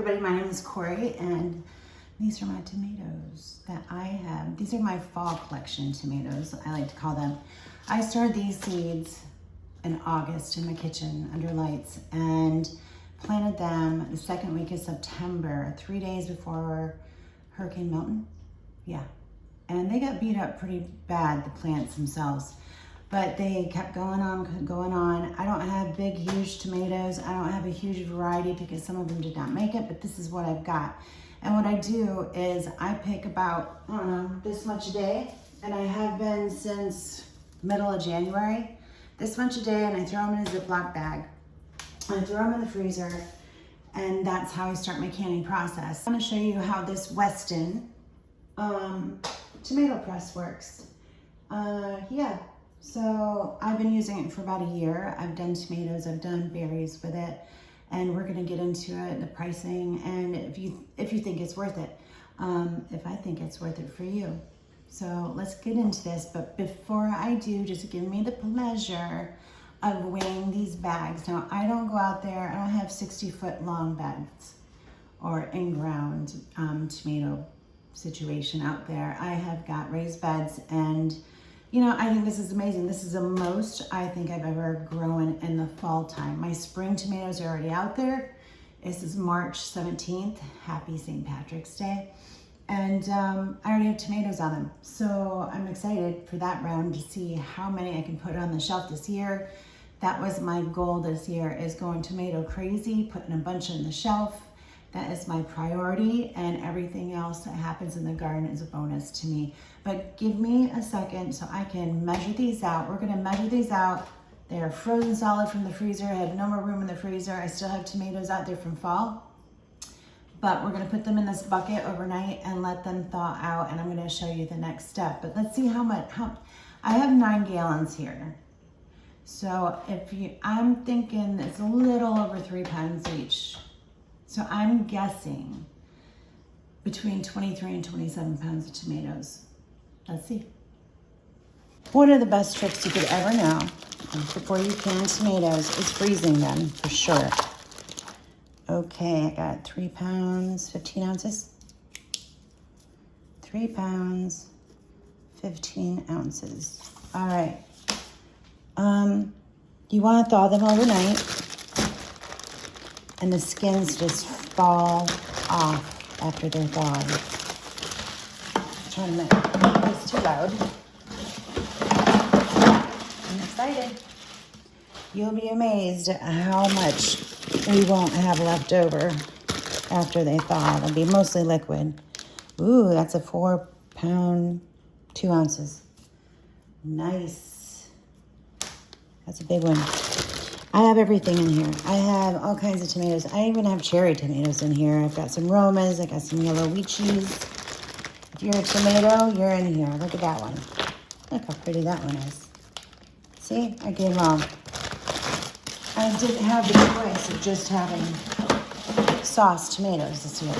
everybody, my name is Corey and these are my tomatoes that I have. These are my fall collection tomatoes, I like to call them. I started these seeds in August in my kitchen under lights and planted them the second week of September, 3 days before Hurricane Milton. Yeah, and they got beat up pretty bad, the plants themselves. But they kept going on. I don't have big, huge tomatoes. I don't have a huge variety because some of them did not make it, but this is what I've got. And what I do is I pick about, I don't know, this much a day, and I have been since middle of January, this much a day, and I throw them in a Ziploc bag. I throw them in the freezer, and that's how I start my canning process. I'm gonna show you how this Weston tomato press works. Yeah. So I've been using it for about a year. I've done tomatoes, I've done berries with it, and we're gonna get into it, the pricing, and if you think it's worth it, if I think it's worth it for you. So let's get into this, but before I do, just give me the pleasure of weighing these bags. Now, I don't go out there, I don't have 60-foot long bags or in-ground tomato situation out there. I have got raised beds, and you know, I think this is amazing. This is the most I think I've ever grown in the fall time. My spring tomatoes are already out there. This is March 17th. Happy St. Patrick's Day. And I already have tomatoes on them. So I'm excited for that round to see how many I can put on the shelf this year. That was my goal this year, is going tomato crazy, putting a bunch on the shelf. That is my priority, and everything else that happens in the garden is a bonus to me. But give me a second so I can measure these out. We're gonna measure these out. They are frozen solid from the freezer. I have no more room in the freezer. I still have tomatoes out there from fall. But we're gonna put them in this bucket overnight and let them thaw out, and I'm gonna show you the next step. But let's see how much, I have 9 gallons here. So I'm thinking it's a little over 3 pounds each. So I'm guessing between 23 and 27 pounds of tomatoes. Let's see. One of the best tricks you could ever know before you can tomatoes is freezing them, for sure. Okay, I got 3 pounds, 15 ounces. 3 pounds, 15 ounces. All right. You want to thaw them overnight, and the skins just fall off after they're thawed. I'm trying to make this too loud. I'm excited. You'll be amazed at how much we won't have left over after they thaw. It'll be mostly liquid. Ooh, that's a 4 pound, 2 ounces. Nice. That's a big one. I have everything in here. I have all kinds of tomatoes. I even have cherry tomatoes in here. I've got some Romas. I got some yellow wheat cheese. If you're a tomato, you're in here. Look at that one. Look how pretty that one is. See, I came wrong. I didn't have the choice of just having sauce tomatoes this year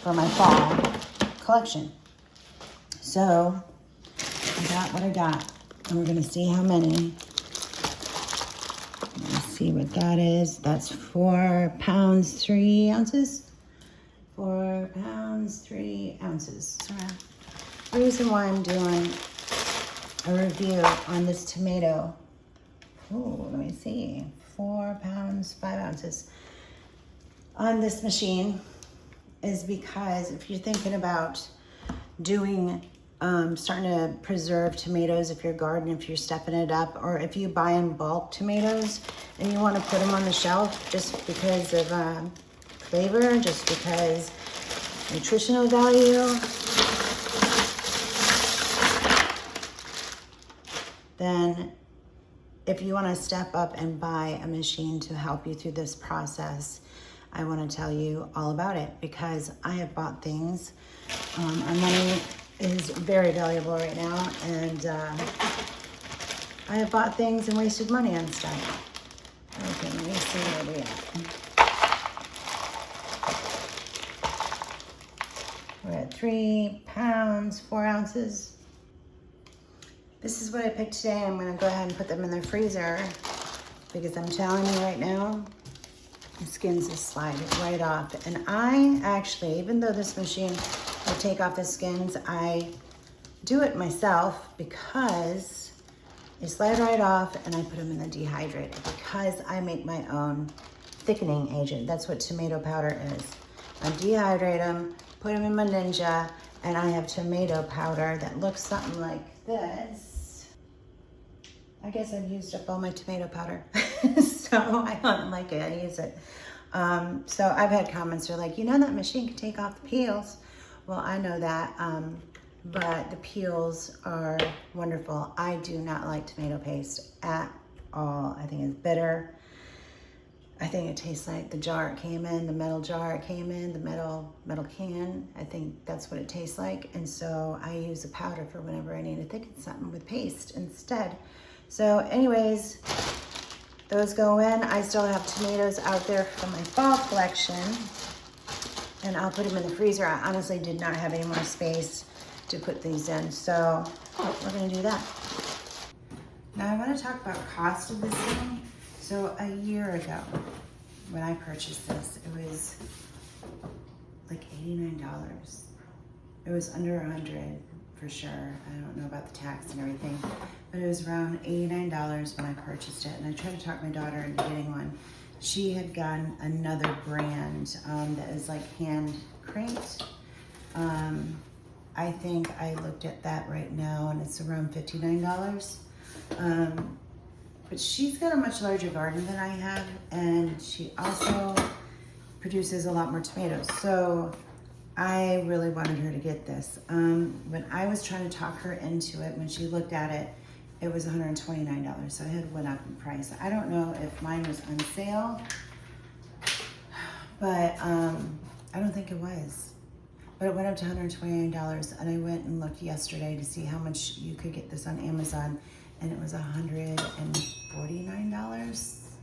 for my fall collection. So I got what I got, and we're gonna see how many. See what that is. That's 4 pounds, 3 ounces. 4 pounds, 3 ounces. So the reason why I'm doing a review on this tomato, let me see, 4 pounds, 5 ounces on this machine is because if you're thinking about doing starting to preserve tomatoes, if you're gardening, if you're stepping it up, or if you buy in bulk tomatoes and you want to put them on the shelf just because of flavor, just because nutritional value, then if you want to step up and buy a machine to help you through this process, I want to tell you all about it, because I have bought things. Our money is very valuable right now, and I have bought things and wasted money on stuff. Okay, let me see where we at. We're at 3 pounds, 4 ounces. This is what I picked today. I'm gonna go ahead and put them in the freezer because I'm telling you right now, the skins just slide right off. And I actually, even though this machine will take off the skins, I do it myself because they slide right off, and I put them in the dehydrator because I make my own thickening agent. That's what tomato powder is. I dehydrate them, put them in my Ninja, and I have tomato powder that looks something like this. I guess I've used up all my tomato powder. So I don't like it, I use it. So I've had comments that are like, you know that machine can take off the peels. Well, I know that, but the peels are wonderful. I do not like tomato paste at all. I think it's bitter. I think it tastes like the jar it came in, the metal jar it came in, the metal can. I think that's what it tastes like. And so I use a powder for whenever I need to thicken something with paste instead. So anyways, those go in. I still have tomatoes out there from my fall collection, and I'll put them in the freezer. I honestly did not have any more space to put these in, so we're gonna do that. Now I wanna talk about cost of this thing. So a year ago, when I purchased this, it was like $89. It was under 100 for sure. I don't know about the tax and everything, but it was around $89 when I purchased it. And I tried to talk my daughter into getting one. She had gotten another brand that is like hand cranked. I think I looked at that right now and it's around $59. But she's got a much larger garden than I have, and she also produces a lot more tomatoes. So I really wanted her to get this. When I was trying to talk her into it, when she looked at it, it was $129. So it had went up in price. I don't know if mine was on sale, but I don't think it was. But it went up to $129, and I went and looked yesterday to see how much you could get this on Amazon, and it was $149.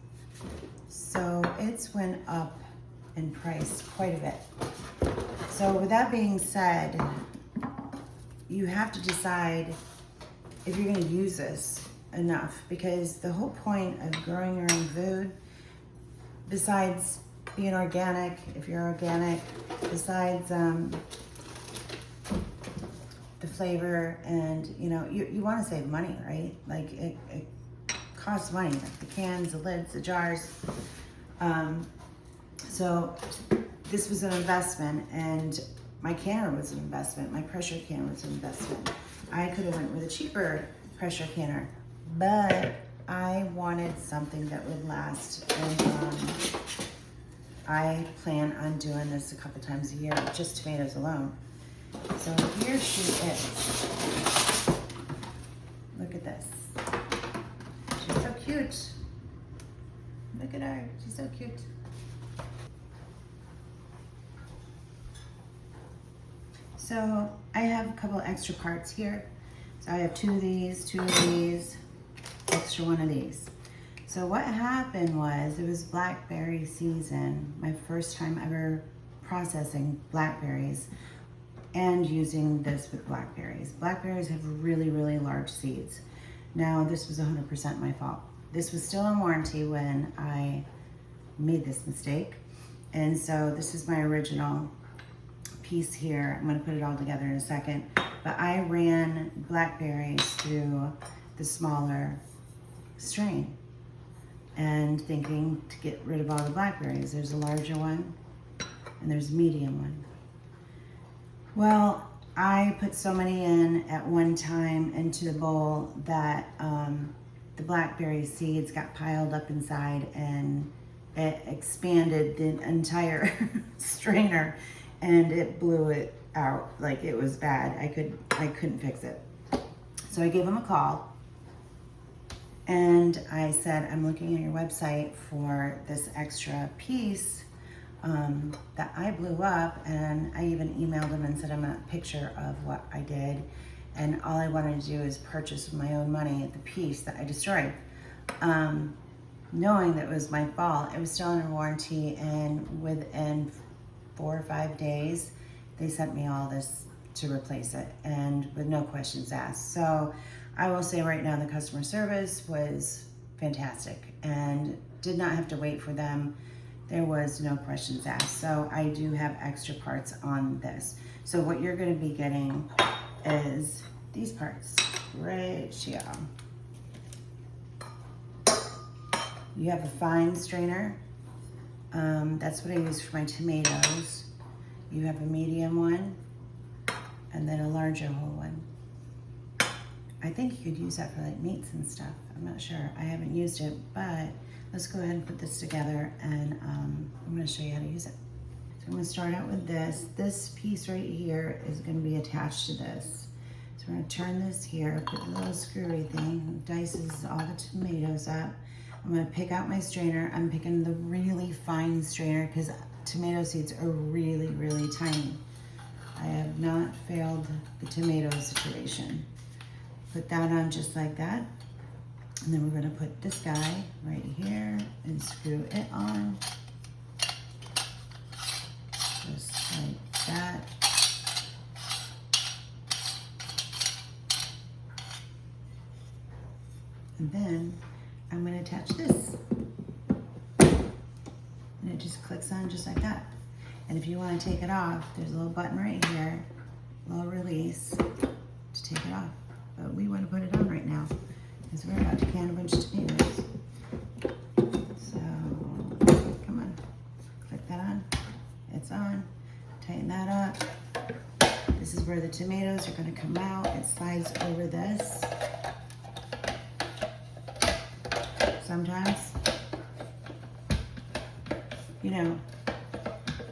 So it's went up in price quite a bit. So with that being said, you have to decide if you're gonna use this enough, because the whole point of growing your own food, besides being organic, if you're organic, besides the flavor, and you know, you want to save money, right? Like it costs money, like the cans, the lids, the jars. So this was an investment, and my canner was an investment. My pressure canner was an investment. I could have went with a cheaper pressure canner, but I wanted something that would last, and I plan on doing this a couple times a year, just tomatoes alone. So here she is. Look at this. She's so cute. Look at her, she's so cute. So I have a couple extra parts here. So I have two of these, extra one of these. So what happened was, it was blackberry season, my first time ever processing blackberries and using this with blackberries. Blackberries have really, really large seeds. Now this was 100% my fault. This was still in warranty when I made this mistake. And so this is my original piece here. I'm gonna put it all together in a second. But I ran blackberries through the smaller strain, and thinking to get rid of all the blackberries. There's a larger one and there's a medium one. Well, I put so many in at one time into the bowl that the blackberry seeds got piled up inside, and it expanded the entire strainer, and it blew it out. Like, it was bad. I couldn't fix it. So I gave him a call, and I said, I'm looking at your website for this extra piece that I blew up, and I even emailed him and sent him a picture of what I did, and all I wanted to do is purchase with my own money the piece that I destroyed. Knowing that it was my fault, it was still under warranty, and within 4 or 5 days, they sent me all this to replace it, and with no questions asked. So I will say right now, the customer service was fantastic, and did not have to wait for them there was no questions asked. So I do have extra parts on this. So what you're gonna be getting is these parts right here. You have a fine strainer. That's what I use for my tomatoes. You have a medium one and then a larger whole one. I think you could use that for like meats and stuff. I'm not sure. I haven't used it, but let's go ahead and put this together and I'm gonna show you how to use it. So I'm gonna start out with this. This piece right here is gonna be attached to this. So we're gonna turn this here, put the little screwy thing, dices all the tomatoes up. I'm gonna pick out my strainer. I'm picking the really fine strainer because tomato seeds are really, really tiny. I have not failed the tomato situation. Put that on just like that. And then we're gonna put this guy right here and screw it on. Just like that. And then I'm gonna attach this. And it just clicks on just like that. And if you wanna take it off, there's a little button right here, a little release to take it off. But we wanna put it on right now because we're about to can a bunch of tomatoes. So, come on, click that on. It's on, tighten that up. This is where the tomatoes are gonna come out. It slides over this. Sometimes, you know,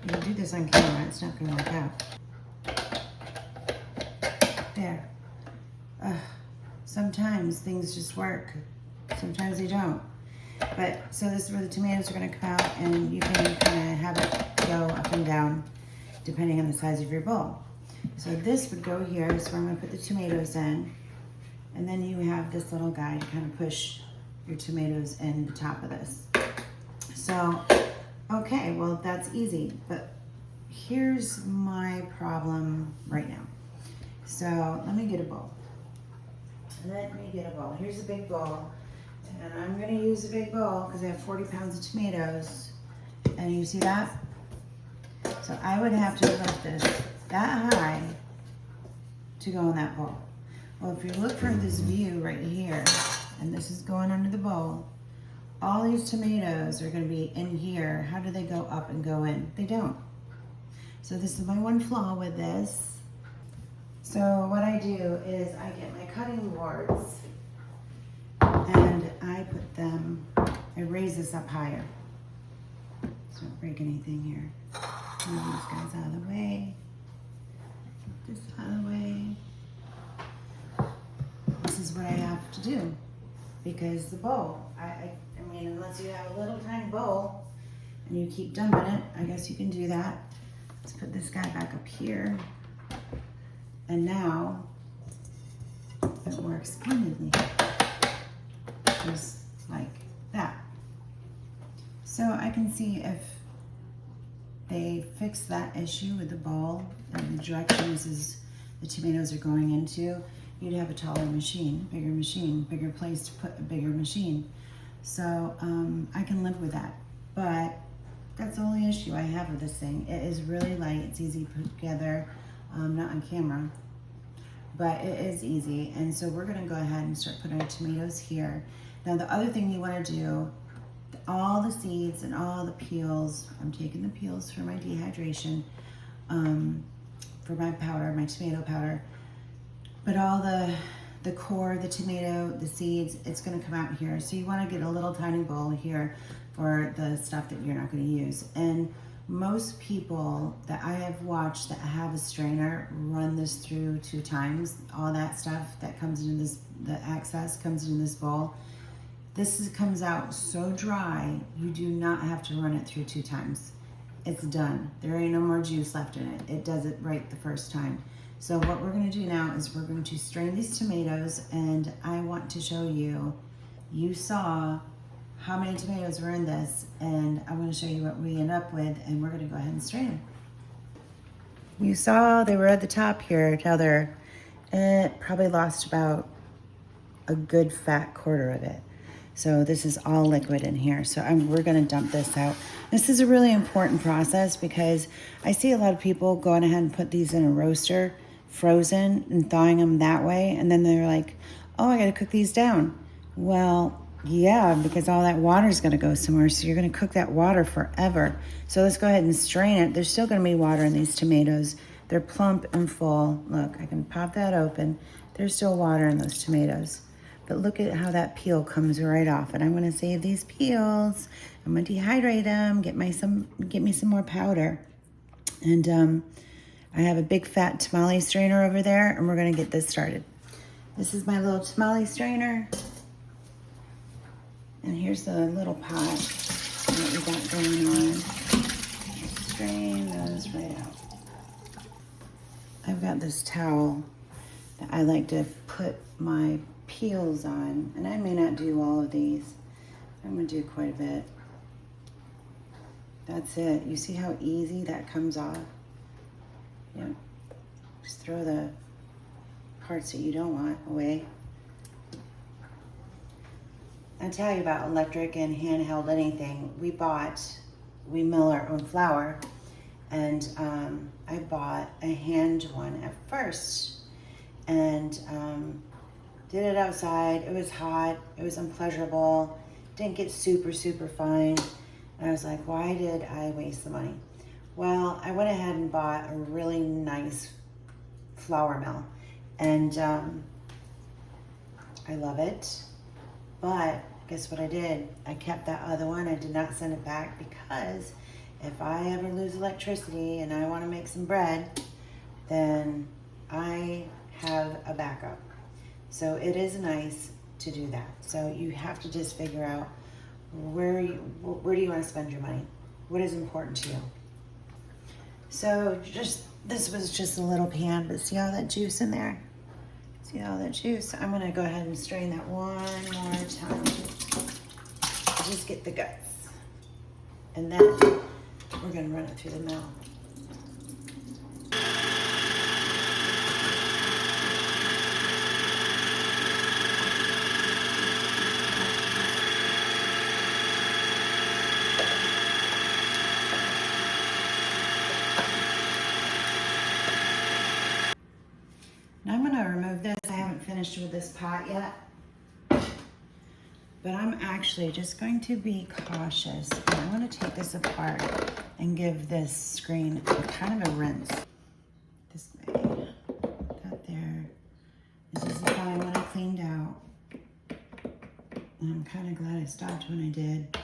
you do this on camera, it's not gonna work out. There. Sometimes things just work. Sometimes they don't. But, so this is where the tomatoes are gonna come out and you can kind of have it go up and down depending on the size of your bowl. So this would go here, so I'm gonna put the tomatoes in. And then you have this little guy to kind of push your tomatoes in the top of this. So, okay, well that's easy, but here's my problem right now. So let me get a bowl. Here's a big bowl. And I'm gonna use a big bowl because I have 40 pounds of tomatoes. And you see that? So I would have to lift this that high to go in that bowl. Well, if you look for this view right here, and this is going under the bowl, all these tomatoes are gonna be in here. How do they go up and go in? They don't. So this is my one flaw with this. So what I do is I get my cutting boards and I put them, I raise this up higher. So don't break anything here. Move these guys out of the way. This out of the way. This is what I have to do because the bowl, I mean, unless you have a little tiny bowl and you keep dumping it, I guess you can do that. Let's put this guy back up here. And now it works splendidly, just like that. So I can see if they fix that issue with the bowl and the directions the tomatoes are going into, you'd have a taller machine, bigger place to put a bigger machine. So I can live with that, but that's the only issue I have with this thing. It is really light, it's easy to put together. Not on camera, but it is easy. And so we're gonna go ahead and start putting our tomatoes here. Now the other thing you wanna do, all the seeds and all the peels, I'm taking the peels for my dehydration, for my powder, my tomato powder, but all the core, the tomato, the seeds, it's gonna come out here. So you wanna get a little tiny bowl here for the stuff that you're not gonna use. And most people that I have watched that have a strainer run this through 2 times. All that stuff that comes into this, the excess comes into this bowl. This comes out so dry, you do not have to run it through 2 times. It's done. There ain't no more juice left in it. It does it right the first time. So what we're gonna do now is we're going to strain these tomatoes, and I want to show you, you saw how many tomatoes were in this, and I'm going to show you what we end up with, and we're going to go ahead and strain them. You saw they were at the top here. Now it probably lost about a good fat quarter of it. So this is all liquid in here. So we're gonna dump this out. This is a really important process because I see a lot of people going ahead and put these in a roaster, frozen, and thawing them that way. And then they're like, oh, I gotta cook these down. Well, yeah, because all that water is gonna go somewhere. So you're gonna cook that water forever. So let's go ahead and strain it. There's still gonna be water in these tomatoes. They're plump and full. Look, I can pop that open. There's still water in those tomatoes. But look at how that peel comes right off. And I'm gonna save these peels. I'm gonna dehydrate them, get me some more powder. And I have a big fat tamale strainer over there, and we're gonna get this started. This is my little tamale strainer. And here's the little pot that we got going on. Strain those right out. I've got this towel that I like to put my peels on, and I may not do all of these. I'm gonna do quite a bit. That's it. You see how easy that comes off? Yep. Just throw the parts that you don't want away. I'll tell you about electric and handheld anything. We mill our own flour, and I bought a hand one at first, and did it outside. It was hot, it was unpleasurable, didn't get super fine. And I was like, why did I waste the money? Well, I went ahead and bought a really nice flour mill, and I love it. But guess what I did? I kept that other one. I did not send it back because if I ever lose electricity and I want to make some bread, then I have a backup. So it is nice to do that. So you have to just figure out where do you want to spend your money? What is important to you? So this was just a little pan, but see all that juice in there? See all that juice? I'm gonna go ahead and strain that one more time. Just get the guts. And then we're gonna run it through the mill. Now I'm gonna remove this. I haven't finished with this pot yet, but I'm actually just going to be cautious. And I'm gonna take this apart and give this screen kind of a rinse. This way, that there. This is the fine one I cleaned out. And I'm kind of glad I stopped when I did.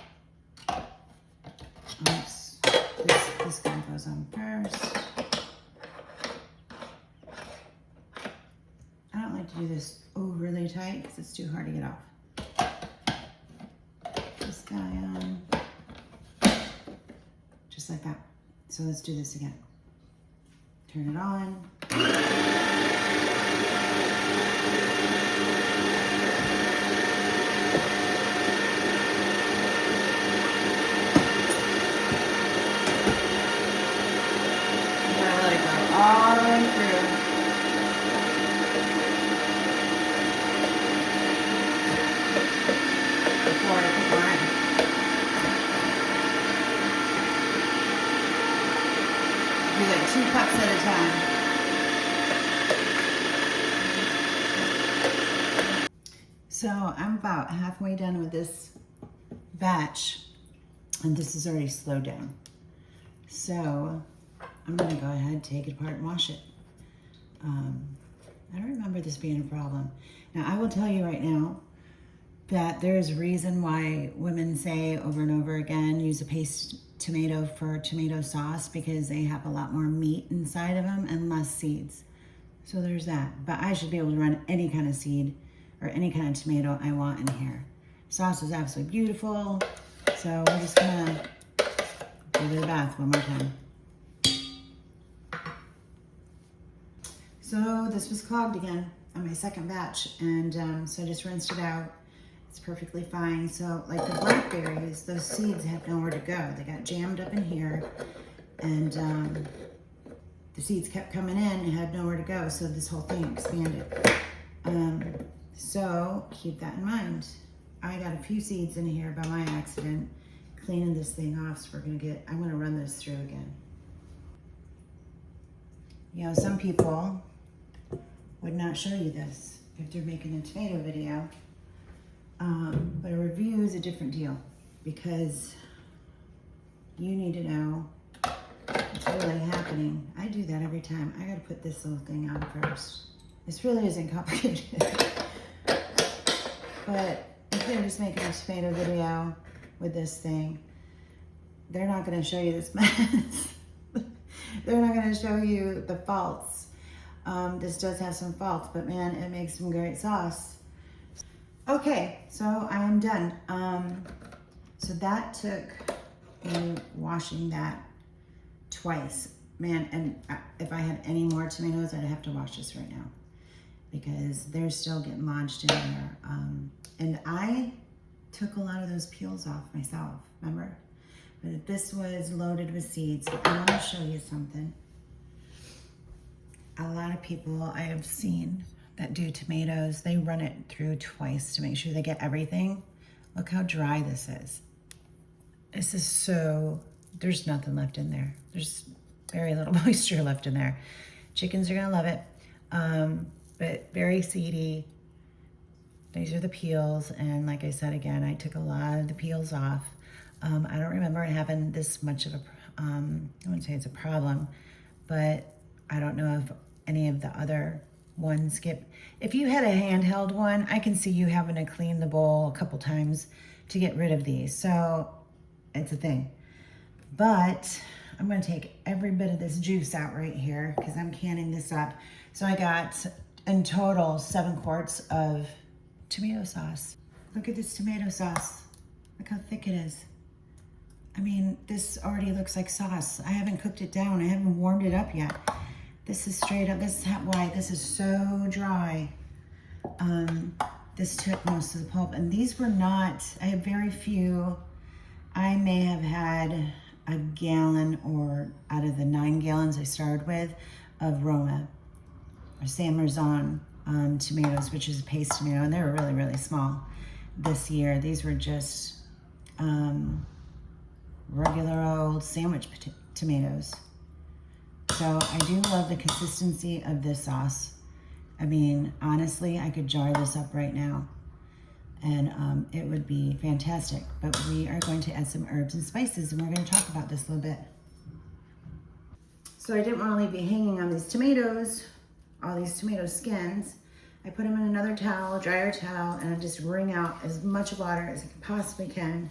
Oops, this guy goes on first. To do this overly tight because it's too hard to get off. This guy on, just like that. So let's do this again. Turn it on. Let it go all the way through. Do like 2 cups at a time. So I'm about halfway done with this batch, and this is already slowed down. So I'm gonna go ahead, take it apart and wash it. I don't remember this being a problem. Now I will tell you right now that there is a reason why women say over and over again, use a paste tomato for tomato sauce, because they have a lot more meat inside of them and less seeds. So there's that. But I should be able to run any kind of seed or any kind of tomato I want in here. Sauce is absolutely beautiful. So we're just gonna give it a bath one more time. So this was clogged again on my second batch, and so I just rinsed it out. It's perfectly fine. So like the blackberries, those seeds had nowhere to go. They got jammed up in here, and the seeds kept coming in and had nowhere to go. So this whole thing expanded. So keep that in mind. I got a few seeds in here by my accident, cleaning this thing off, so I'm gonna run this through again. You know, some people would not show you this if they're making a tomato video, but a review is a different deal because you need to know what's really happening. I do that every time. I gotta put this little thing on first. This really isn't complicated. But if they're just making a tomato video with this thing, they're not gonna show you this mess. They're not gonna show you the faults. This does have some faults, but man, it makes some great sauce. Okay, so I am done. So that took me washing that twice. Man, and if I had any more tomatoes, I'd have to wash this right now because they're still getting lodged in there. And I took a lot of those peels off myself, remember? But this was loaded with seeds. And I want to show you something. A lot of people I have seen that do tomatoes, they run it through twice to make sure they get everything. Look how dry this is. This is so, there's nothing left in there. There's very little moisture left in there. Chickens are gonna love it, but very seedy. These are the peels, and like I said again, I took a lot of the peels off. I don't remember having this much of a, I wouldn't say it's a problem, but I don't know if any of the other ones get, if you had a handheld one, I can see you having to clean the bowl a couple times to get rid of these. So it's a thing. But I'm gonna take every bit of this juice out right here because I'm canning this up. So I got in total 7 quarts of tomato sauce. Look at this tomato sauce. Look how thick it is. I mean, this already looks like sauce. I haven't cooked it down. I haven't warmed it up yet. This is straight up, this is why this is so dry. This took most of the pulp, and these were not, I have very few. I may have had a gallon or out of the 9 gallons I started with of Roma or San Marzano tomatoes, which is a paste tomato, and they were really, really small this year. These were just regular old sandwich tomatoes. So I do love the consistency of this sauce. I mean, honestly, I could jar this up right now and it would be fantastic. But we are going to add some herbs and spices, and we're going to talk about this a little bit. So I didn't want to leave you hanging on these tomatoes, all these tomato skins. I put them in another towel, dryer towel, and I just wring out as much water as I possibly can.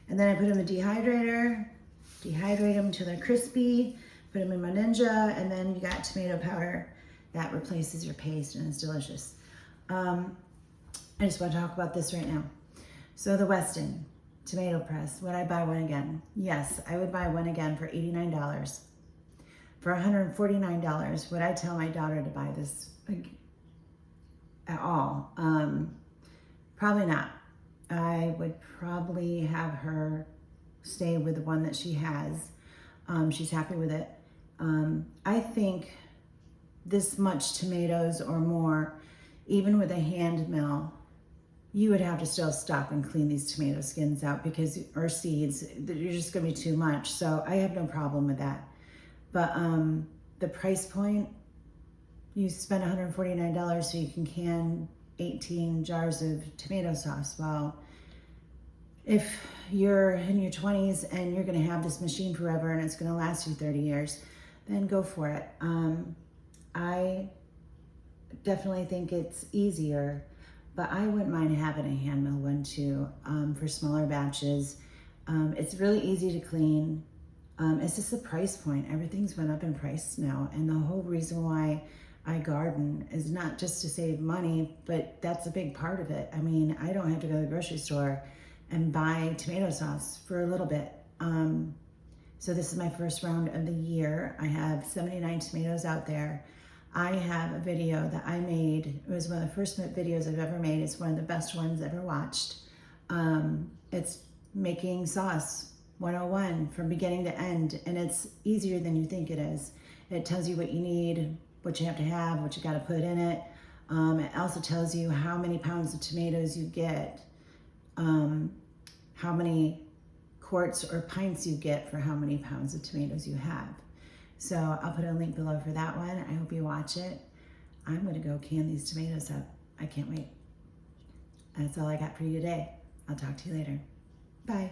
And then I put them in the dehydrator, dehydrate them until they're crispy, put them in my Ninja, and then you got tomato powder that replaces your paste, and it's delicious. I just want to talk about this right now. So the Weston tomato press, would I buy one again? Yes, I would buy one again for $89. For $149, would I tell my daughter to buy this at all? Probably not. I would probably have her stay with the one that she has. She's happy with it. I think this much tomatoes or more, even with a hand mill, you would have to still stop and clean these tomato skins out because, or seeds, you're just gonna be too much. So I have no problem with that. But the price point, you spend $149 so you can can 18 jars of tomato sauce. Well, if you're in your 20s and you're gonna have this machine forever and it's gonna last you 30 years, then go for it. I definitely think it's easier, but I wouldn't mind having a hand mill one too for smaller batches. It's really easy to clean. It's just the price point. Everything's went up in price now, and the whole reason why I garden is not just to save money, but that's a big part of it. I mean, I don't have to go to the grocery store and buy tomato sauce for a little bit. So this is my first round of the year. I have 79 tomatoes out there. I have a video that I made. It was one of the first videos I've ever made. It's one of the best ones I've ever watched. It's making sauce 101 from beginning to end, and it's easier than you think it is. It tells you what you need, what you have to have, what you got to put in it. It also tells you how many pounds of tomatoes you get how many quarts or pints you get for how many pounds of tomatoes you have. So I'll put a link below for that one. I hope you watch it. I'm gonna go can these tomatoes up. I can't wait. That's all I got for you today. I'll talk to you later. Bye.